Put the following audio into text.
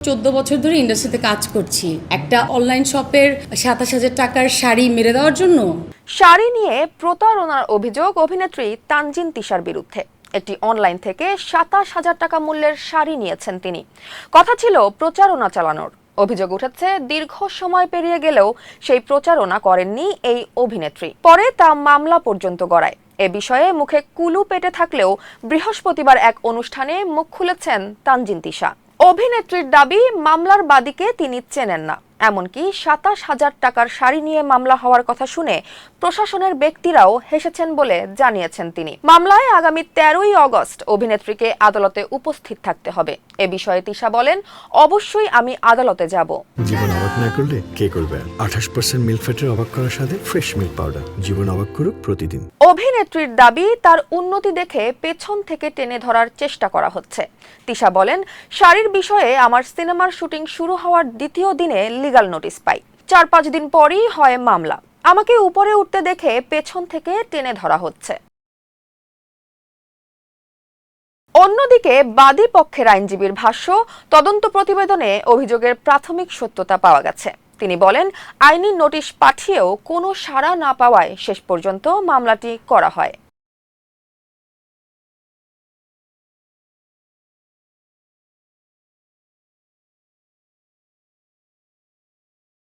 14 বছর ধরে ইন্ডাস্ট্রিতে কাজ করছি। একটা অনলাইন শপের 27,000 টাকার শাড়ি মেরে দেওয়ার জন্য। শাড়ি নিয়ে প্রতারণার অভিযোগ অভিনেত্রী তানজিন তিশার বিরুদ্ধে। একটি অনলাইন থেকে 27,000 টাকা মূল্যের শাড়ি নিয়েছেন তিনি। কথা ছিল প্রচারণা চালানোর। অভিযোগ উঠেছে দীর্ঘ সময় পেরিয়ে গেলেও সেই প্রচারণা করেননি এই অভিনেত্রী। পরে তা মামলা পর্যন্ত গড়ায়। এ বিষয়ে মুখে কুলু পেটে থাকলেও বৃহস্পতিবার এক অনুষ্ঠানে মুখ খুলেছেন তানজিন তিশা। অভিনেত্রীর দাবি, মামলার বাদীকে তিনি চেনেন না। এমনকি 27,000 টাকার শাড়ি নিয়ে মামলা হওয়ার কথা শুনে প্রশাসনের ব্যক্তিরাও হেসেছেন বলে জানিয়েছেন তিনি। মামলায় আগামী 13ই আগস্ট অভিনেত্রীকে আদালতে উপস্থিত থাকতে হবে। এ বিষয়ে তিশা বলেন, অবশ্যই আমি আদালতে যাব। জীবন অবাক না করলে কে করবে? 28% মিল্ক ফ্যাটের অবাক করার সাথে ফ্রেশ মিল্ক পাউডার। জীবন অবাক করুক প্রতিদিন। অভিনেত্রীর দাবি, তার উন্নতি দেখে পেছন থেকে টেনে ধরার চেষ্টা করা হচ্ছে। তিশা বলেন, শাড়ির বিষয়ে আমার সিনেমার শুটিং শুরু হওয়ার দ্বিতীয় দিনে লিগ্যাল নোটিশ পাই। 4-5 দিন পরই হয় মামলা। আমাকে উপরে উঠতে দেখে পেছন থেকে টেনে ধরা হচ্ছে। অন্যদিকে বাদী পক্ষের আইনজীবীর ভাষ্য, তদন্ত প্রতিবেদনে অভিযোগের প্রাথমিক সত্যতা পাওয়া গেছে। তিনি বলেন, আইনি নোটিশ পাঠিয়েও কোনো সাড়া না পাওয়ায় শেষ পর্যন্ত মামলাটি করা হয়।